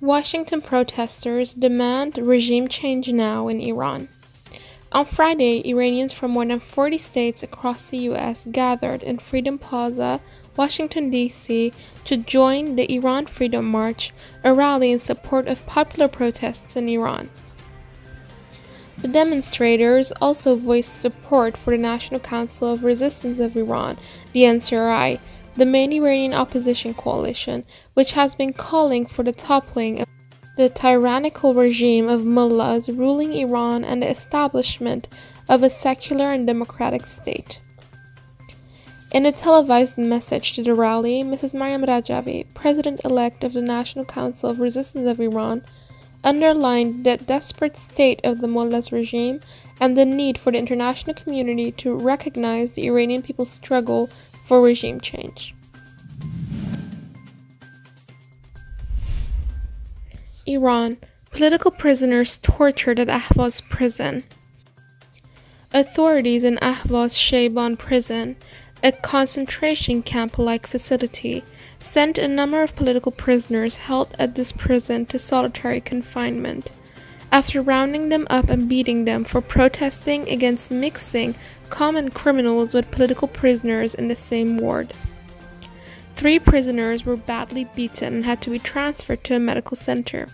Washington protesters demand regime change now in Iran. On Friday, Iranians from more than 40 states across the U.S. gathered in Freedom Plaza, Washington, D.C. to join the Iran Freedom March, a rally in support of popular protests in Iran. The demonstrators also voiced support for the National Council of Resistance of Iran, the NCRI, the main Iranian opposition coalition, which has been calling for the toppling of the tyrannical regime of mullahs ruling Iran and the establishment of a secular and democratic state. In a televised message to the rally, Mrs. Maryam Rajavi, president-elect of the National Council of Resistance of Iran, underlined the desperate state of the mullahs regime and the need for the international community to recognize the Iranian people's struggle for regime change. Iran. Political prisoners tortured at Ahvaz prison. Authorities in Ahvaz Shayban prison, a concentration camp-like facility, sent a number of political prisoners held at this prison to solitary confinement, after rounding them up and beating them for protesting against mixing common criminals with political prisoners in the same ward. 3 prisoners were badly beaten and had to be transferred to a medical center.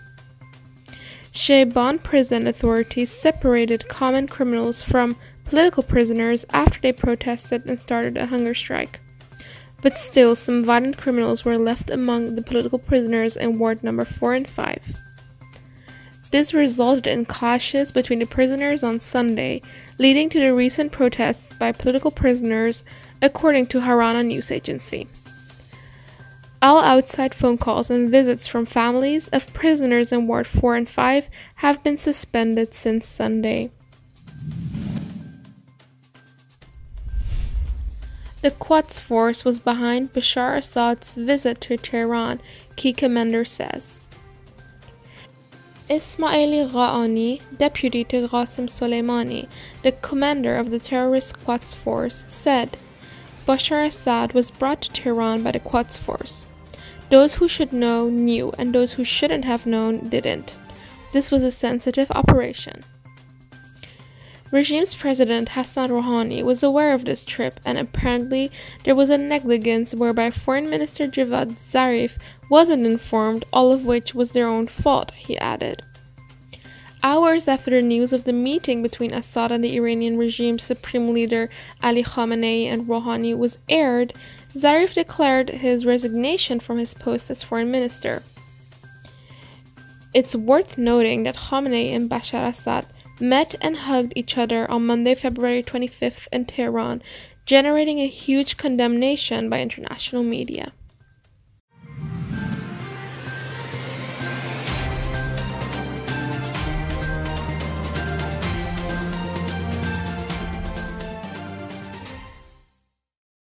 Shayban prison authorities separated common criminals from political prisoners after they protested and started a hunger strike. But still, some violent criminals were left among the political prisoners in ward number 4 and 5. This resulted in clashes between the prisoners on Sunday, leading to the recent protests by political prisoners, according to Harana news agency. All outside phone calls and visits from families of prisoners in Ward 4 and 5 have been suspended since Sunday. The Quds Force was behind Bashar Assad's visit to Tehran, key commander says. Ismaili Gha'ani, deputy to Qasem Soleimani, the commander of the terrorist Quds Force, said Bashar Assad was brought to Tehran by the Quds Force. Those who should know knew, and those who shouldn't have known didn't. This was a sensitive operation. Regime's president Hassan Rouhani was aware of this trip, and apparently there was a negligence whereby Foreign Minister Javad Zarif wasn't informed, all of which was their own fault, he added. Hours after the news of the meeting between Assad and the Iranian regime's supreme leader Ali Khamenei and Rouhani was aired, Zarif declared his resignation from his post as foreign minister. It's worth noting that Khamenei and Bashar Assad met and hugged each other on Monday, February 25th in Tehran, generating a huge condemnation by international media.